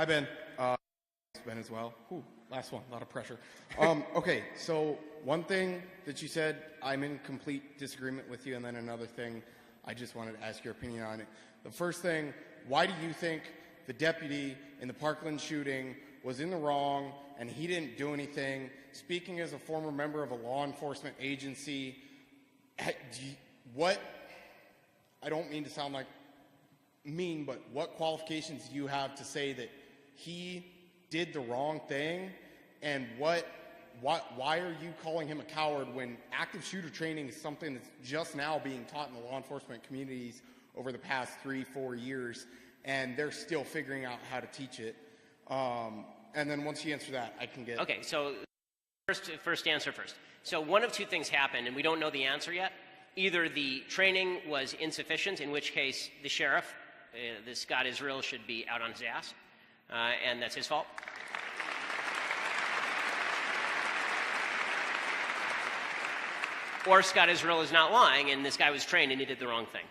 Hi, Ben. Ben as well. Ooh, last one, a lot of pressure. Okay, so one thing that you said, I'm in complete disagreement with you, and then another thing, I just wanted to ask your opinion on it. The first thing, why do you think the deputy in the Parkland shooting was in the wrong and he didn't do anything? Speaking as a former member of a law enforcement agency, I don't mean to sound like mean, but what qualifications do you have to say that he did the wrong thing, and why are you calling him a coward when active shooter training is something that's just now being taught in the law enforcement communities over the past 3-4 years, and they're still figuring out how to teach it? And then once you answer that, I can get... Okay, so first answer first. So one of two things happened, and we don't know the answer yet. Either the training was insufficient, in which case the sheriff, the Scott Israel, should be out on his ass, and that's his fault. Or Scott Israel is not lying, and this guy was trained and he did the wrong thing.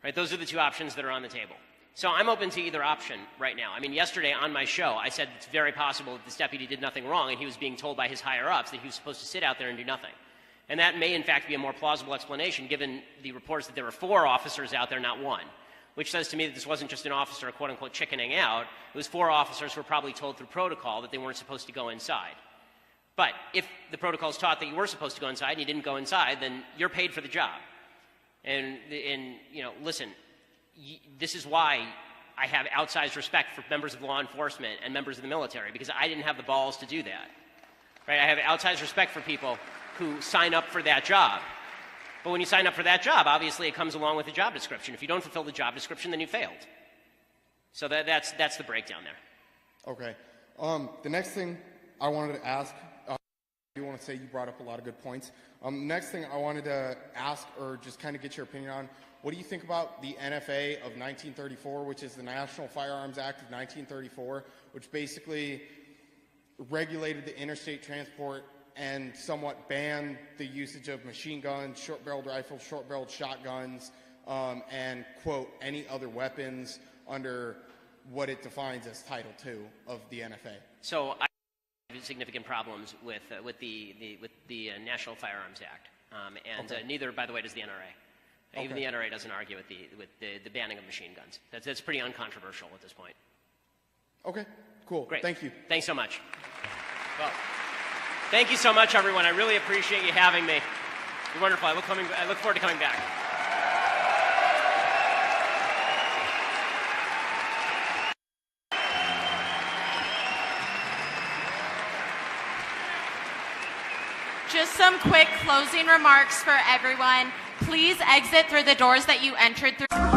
Right? Those are the two options that are on the table. So I'm open to either option right now. I mean, yesterday on my show, I said it's very possible that this deputy did nothing wrong, and he was being told by his higher-ups that he was supposed to sit out there and do nothing. And that may, in fact, be a more plausible explanation, given the reports that there were 4 officers out there, not 1, which says to me that this wasn't just an officer, quote-unquote, chickening out. It was 4 officers who were probably told through protocol that they weren't supposed to go inside. But if the protocol is taught that you were supposed to go inside and you didn't go inside, then you're paid for the job. And you know, listen, this is why I have outsized respect for members of law enforcement and members of the military, because I didn't have the balls to do that. Right? I have outsized respect for people who sign up for that job. But when you sign up for that job, obviously it comes along with the job description. If you don't fulfill the job description, then you failed. So that's the breakdown there. Okay. The next thing I wanted to ask, I do want to say you brought up a lot of good points. Next thing I wanted to ask, or just kind of get your opinion on, what do you think about the NFA of 1934, which is the National Firearms Act of 1934, which basically regulated the interstate transport and somewhat banned the usage of machine guns, short-barreled rifles, short-barreled shotguns, and, quote, any other weapons under what it defines as Title II of the NFA? So I have significant problems with the National Firearms Act, and neither, by the way, does the NRA. Okay. Even the NRA doesn't argue with the banning of machine guns. That's pretty uncontroversial at this point. Okay, cool. Great. Thank you. Thanks so much. Well, thank you so much, everyone. I really appreciate you having me. You're wonderful. I look forward to coming back. Just some quick closing remarks for everyone. Please exit through the doors that you entered through.